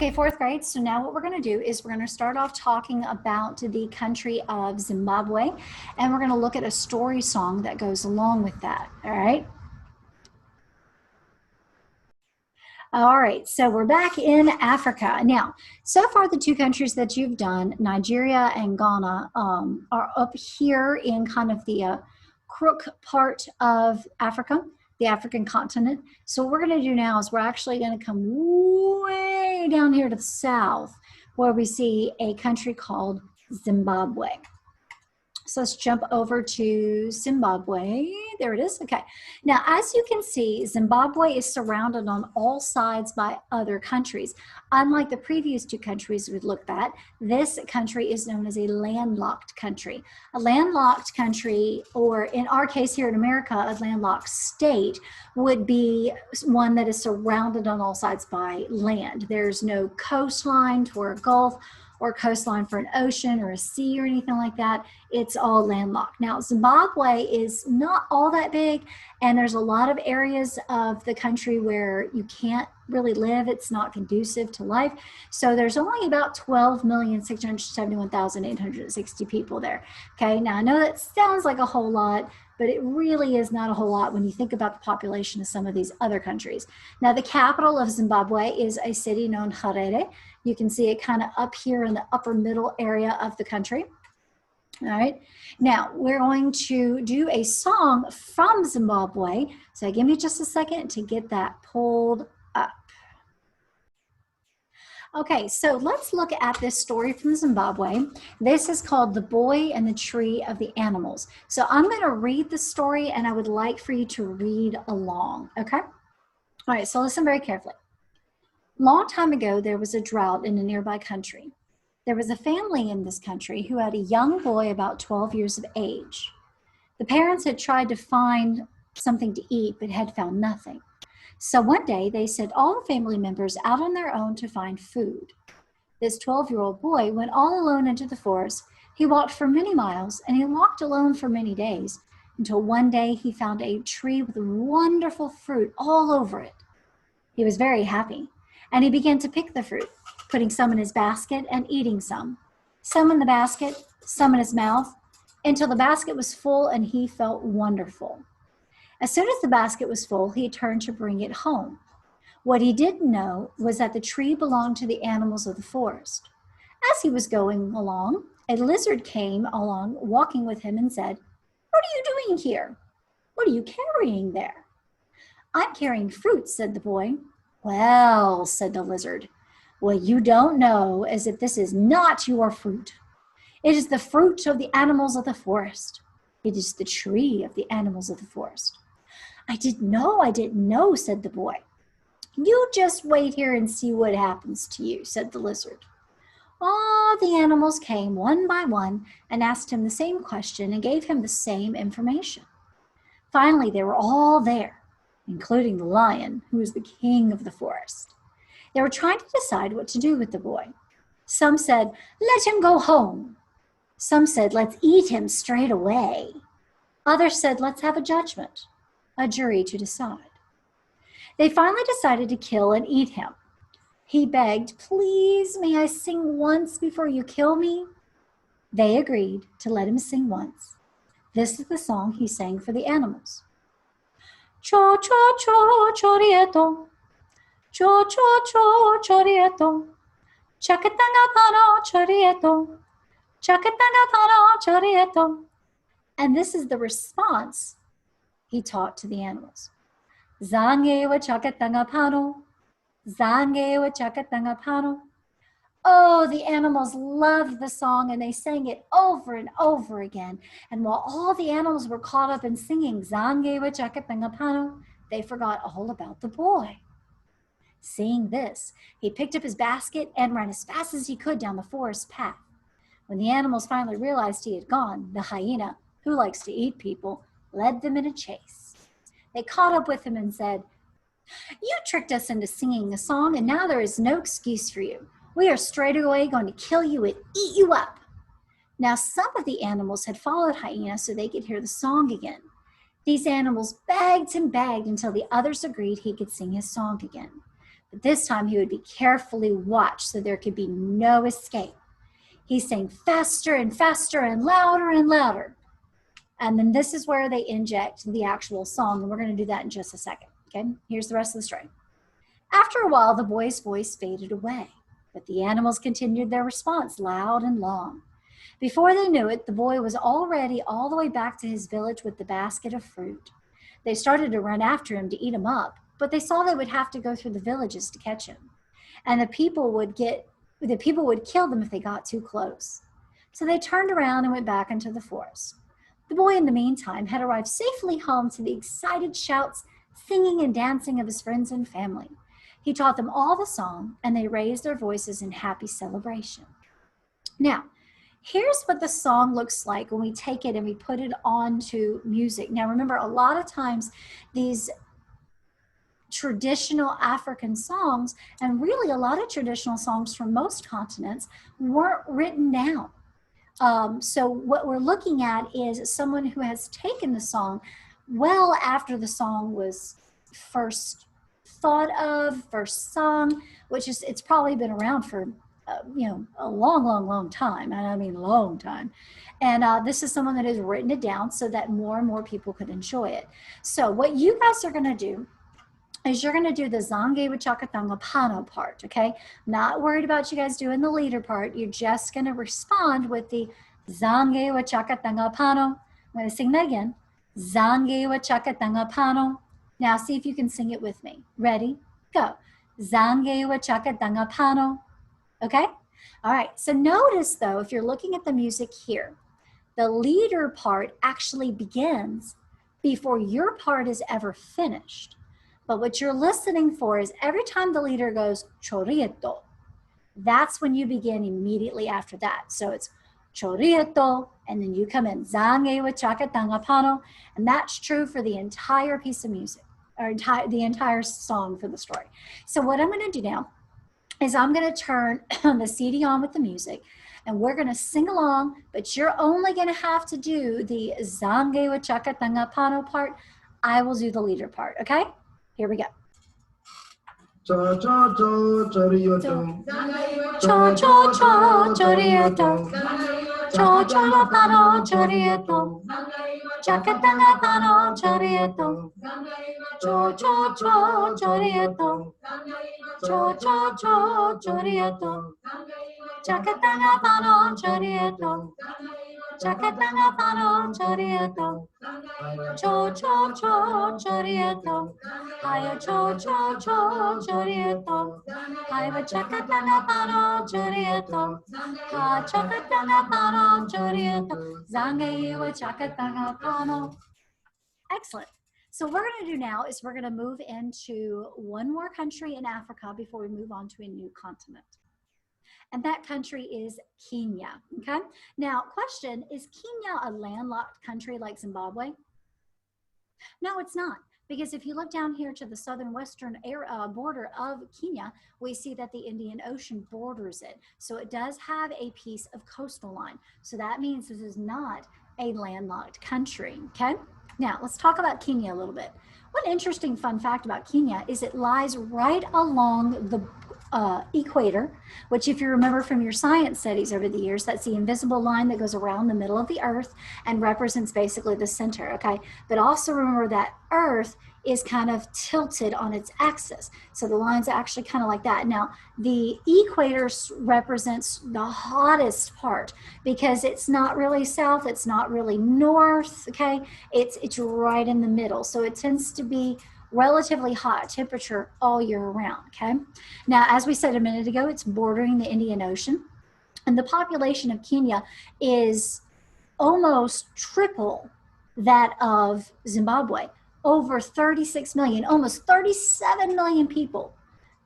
Okay, fourth grade. So now what we're going to do is we're going to start off talking about the country of Zimbabwe, and we're going to look at a story song that goes along with that. All right. All right, so we're back in Africa. Now, so far the two countries that you've done, Nigeria and Ghana, are up here in kind of the crook part of Africa, the African continent. So what we're going to do now is we're actually going to come way down here to the south where we see a country called Zimbabwe. So let's jump over to Zimbabwe. There it is. Okay. Now, as you can see, Zimbabwe is surrounded on all sides by other countries. Unlike the previous two countries we looked at, this country is known as a landlocked country. A landlocked country, or in our case here in America, a landlocked state, would be one that is surrounded on all sides by land. There's no coastline to a gulf or coastline for an ocean or a sea or anything like that. It's all landlocked. Now, Zimbabwe is not all that big, and there's a lot of areas of the country where you can't really live. It's not conducive to life. So there's only about 12,671,860 people there. Okay, now I know that sounds like a whole lot, but it really is not a whole lot when you think about the population of some of these other countries. Now, the capital of Zimbabwe is a city known Harare. You can see it kind of up here in the upper middle area of the country. All right, now we're going to do a song from Zimbabwe. So give me just a second to get that pulled up. Okay, so let's look at this story from Zimbabwe. This is called The Boy and the Tree of the Animals. So I'm going to read the story and I would like for you to read along, okay? All right, so listen very carefully. Long time ago, there was a drought in a nearby country. There was a family in this country who had a young boy about 12 years of age. The parents had tried to find something to eat, but had found nothing. So one day they sent all the family members out on their own to find food. This 12-year-old boy went all alone into the forest. He walked for many miles and he walked alone for many days until one day he found a tree with wonderful fruit all over it. He was very happy and he began to pick the fruit, putting some in his basket and eating some in the basket, some in his mouth, until the basket was full and he felt wonderful. As soon as the basket was full, he turned to bring it home. What he didn't know was that the tree belonged to the animals of the forest. As he was going along, a lizard came along, walking with him, and said, "What are you doing here? What are you carrying there?" "I'm carrying fruit," said the boy. "Well," said the lizard, "what you don't know is that this is not your fruit. It is the fruit of the animals of the forest. It is the tree of the animals of the forest." I didn't know, said the boy. "You just wait here and see what happens to you," said the lizard. All the animals came one by one and asked him the same question and gave him the same information. Finally, they were all there, including the lion, who was the king of the forest. They were trying to decide what to do with the boy. Some said, "Let him go home." Some said, "Let's eat him straight away." Others said, "Let's have a judgment, a jury to decide." They finally decided to kill and eat him. He begged, "Please, may I sing once before you kill me?" They agreed to let him sing once. This is the song he sang for the animals. Cho, cho, cho, chorieto. Cho, cho, cho, chorieto. Chakatanga pano, chorieto. Chakatanga pano, chorieto. And this is the response he taught to the animals. Zange wa chakatanga pano. Zange wa chakatanga pano. Oh, the animals loved the song and they sang it over and over again. And while all the animals were caught up in singing Zange wa chakatanga pano, they forgot all about the boy. Seeing this, he picked up his basket and ran as fast as he could down the forest path. When the animals finally realized he had gone, the hyena, who likes to eat people, led them in a chase. They caught up with him and said, "You tricked us into singing a song, and now there is no excuse for you. We are straight away going to kill you and eat you up." Now, some of the animals had followed Hyena so they could hear the song again. These animals begged and begged until the others agreed he could sing his song again. But this time he would be carefully watched so there could be no escape. He sang faster and faster and louder. And then this is where they inject the actual song. And we're going to do that in just a second. Okay, here's the rest of the story. After a while, the boy's voice faded away, but the animals continued their response loud and long. Before they knew it, the boy was already all the way back to his village with the basket of fruit. They started to run after him to eat him up, but they saw they would have to go through the villages to catch him. And the people would kill them if they got too close. So they turned around and went back into the forest. The boy, in the meantime, had arrived safely home to the excited shouts, singing and dancing of his friends and family. He taught them all the song, and they raised their voices in happy celebration. Now, here's what the song looks like when we take it and we put it onto music. Now, remember, a lot of times these traditional African songs, and really a lot of traditional songs from most continents, weren't written down. So what we're looking at is someone who has taken the song well after the song was first thought of, first sung, which is, it's probably been around for a long time, and I mean long time. And this is someone that has written it down so that more and more people could enjoy it. So what you guys are going to do is you're going to do the Zange Wachakatanga Pano part, okay? Not worried about you guys doing the leader part. You're just going to respond with the Zange Wachakatanga Pano. I'm going to sing that again. Zange Wachakatanga Pano. Now see if you can sing it with me. Ready? Go. Zange Wachakatanga Pano. Okay? All right. So notice, though, if you're looking at the music here, the leader part actually begins before your part is ever finished. But what you're listening for is every time the leader goes, chorieto, that's when you begin immediately after that. So it's chorieto, and then you come in, zange wachakatanga pano, and that's true for the entire piece of music, or the entire song for the story. So what I'm going to do now is I'm going to turn the CD on with the music, and we're going to sing along, but you're only going to have to do the zange wachakatanga pano part. I will do the leader part, okay? Here we go. Cho cho cho chorioto. Cho cho cho chorieto. Cho cho la pano chorieto. Chakatanga pano chorieto. Cho cho cho chorieto. Cho cho cho chorieto. Chakatanga pano chorieto. Chakatanga pano chorieto. Cho cho cho chorieto. Haya cho cho cho chorieto. Haya chakatanga pano chorieto. Ha chakatanga pano chorieto. Zange iwa chakatanga pano. Excellent. So what we're going to do now is we're going to move into one more country in Africa before we move on to a new continent. And that country is Kenya, okay? Now, question, is Kenya a landlocked country like Zimbabwe? No, it's not. Because if you look down here to the southern western border of Kenya, we see that the Indian Ocean borders it. So it does have a piece of coastal line. So that means this is not a landlocked country, okay? Now, let's talk about Kenya a little bit. One interesting fun fact about Kenya is it lies right along the equator, which if you remember from your science studies over the years, that's the invisible line that goes around the middle of the earth and represents basically the center, okay? But also remember that earth is kind of tilted on its axis. So the line's actually kind of like that. Now, the equator represents the hottest part because it's not really south, it's not really north, okay? It's right in the middle. So it tends to be relatively hot temperature all year round, okay? Now, as we said a minute ago, it's bordering the Indian Ocean, and the population of Kenya is almost triple that of Zimbabwe. Over 36 million, almost 37 million people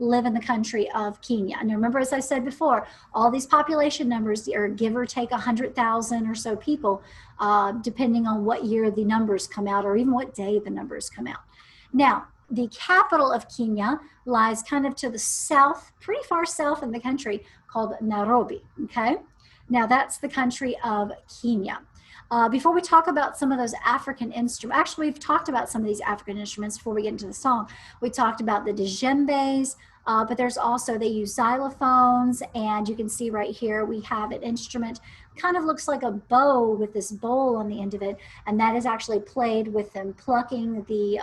live in the country of Kenya. And remember, as I said before, all these population numbers are give or take 100,000 or so people, depending on what year the numbers come out or even what day the numbers come out. Now, the capital of Kenya lies kind of to the south, pretty far south in the country, called Nairobi, okay? Now, that's the country of Kenya. Before we talk about some of those African instruments, actually, we've talked about some of these African instruments before we get into the song. We talked about the djembes, but there's also, they use xylophones, and you can see right here we have an instrument, kind of looks like a bow with this bowl on the end of it, and that is actually played with them plucking the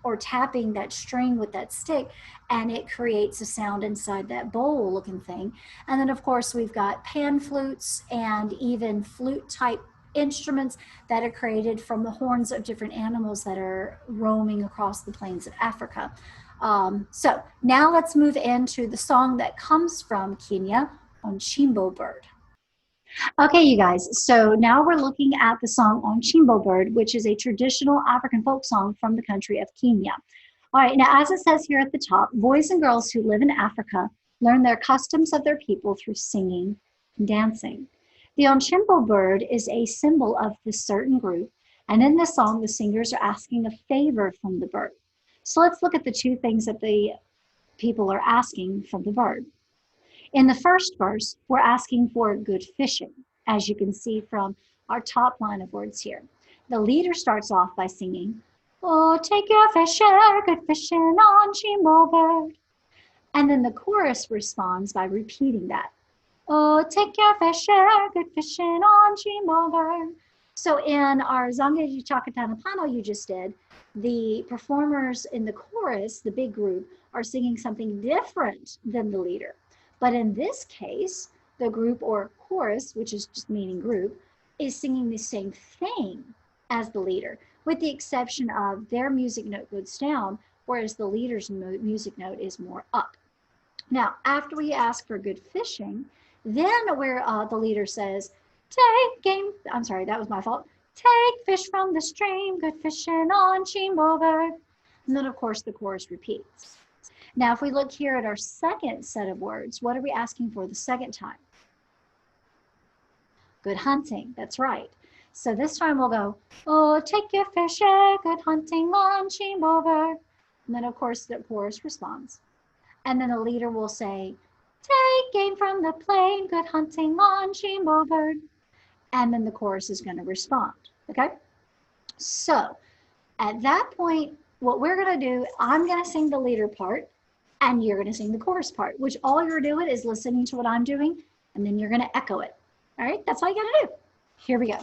or tapping that string with that stick, and it creates a sound inside that bowl looking thing. And then of course we've got pan flutes and even flute type instruments that are created from the horns of different animals that are roaming across the plains of Africa. So now let's move into the song that comes from Kenya on Chimbo Bird. Okay, you guys, so now we're looking at the song on Chimbo Bird, which is a traditional African folk song from the country of Kenya. All right, now as it says here at the top, boys and girls who live in Africa learn their customs of their people through singing and dancing. The Chimbo Bird is a symbol of this certain group, and in this song, the singers are asking a favor from the bird. So let's look at the two things that the people are asking from the bird. In the first verse, we're asking for good fishing, as you can see from our top line of words here. The leader starts off by singing, "Oh, take your fair share, good fishing on Chimbo Bird." And then the chorus responds by repeating that. "Oh, take your fair share, good fishing on Chimbo Bird." So in our Zangeji Chakatana Pano you just did, the performers in the chorus, the big group, are singing something different than the leader. But in this case, the group or chorus, which is just meaning group, is singing the same thing as the leader, with the exception of their music note goes down, whereas the leader's music note is more up. Now, after we ask for good fishing, then where the leader says, "Take game," I'm sorry, that was my fault. "Take fish from the stream, good fishing on Chimbo Bird." And then, of course, the chorus repeats. Now, if we look here at our second set of words, what are we asking for the second time? Good hunting, that's right. So this time we'll go, "Oh, take your fair share, good hunting on Chimbo Bird." And then, of course, the chorus responds. And then the leader will say, "Take game from the plain, good hunting on Chimbo Bird." And then the chorus is going to respond, okay? So at that point, what we're going to do, I'm going to sing the leader part, and you're going to sing the chorus part, which all you're doing is listening to what I'm doing, and then you're going to echo it. All right, that's all you got to do. Here we go.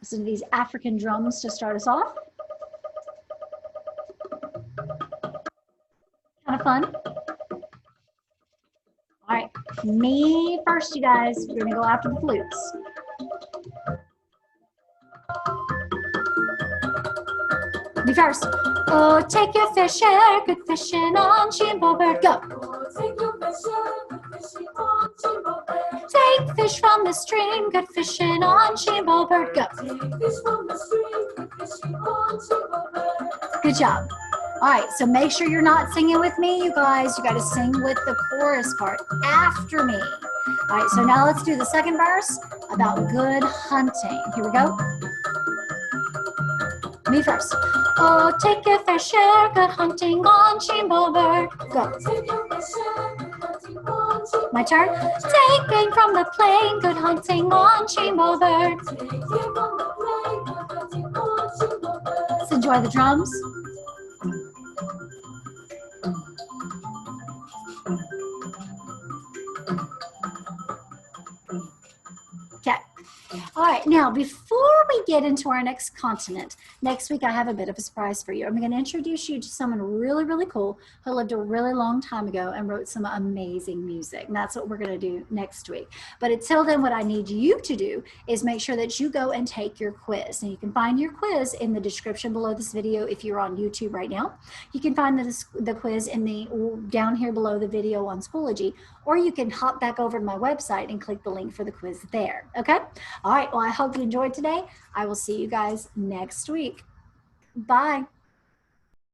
Listen to these African drums to start us off. Kind of fun. All right, me first, you guys. We're going to go after the flutes. Me first. "Oh, take your fair share, good fishing on Chimbo Bird." Go. "Oh, take your fair share, good fishing on Chimbo Bird." "Take fish from the stream, good fishing on Chimbo Bird." Go. "Take fish from the stream, good fishing on Chimbo Bird." Good job. All right, so make sure you're not singing with me, you guys. You got to sing with the chorus part after me. All right, so now let's do the second verse about good hunting. Here we go. Me first. "Oh, take your fair share, good hunting on Chimbo Bird." Go. "Take your fair share, good hunting on Chimbo Bird." My turn. "Take game from the plain, good hunting on Chimbo Bird." "Take game from the plain, good hunting on Chimbo Bird." Let's enjoy the drums. Okay. All right, now before we get into our next continent, next week I have a bit of a surprise for you. I'm going to introduce you to someone really, really cool who lived a really long time ago and wrote some amazing music. And that's what we're going to do next week. But until then, what I need you to do is make sure that you go and take your quiz. And you can find your quiz in the description below this video if you're on YouTube right now. You can find the quiz in the down here below the video on Schoology, or you can hop back over to my website and click the link for the quiz there. Okay? All right, well, I hope you enjoyed today. I will see you guys next week. Bye.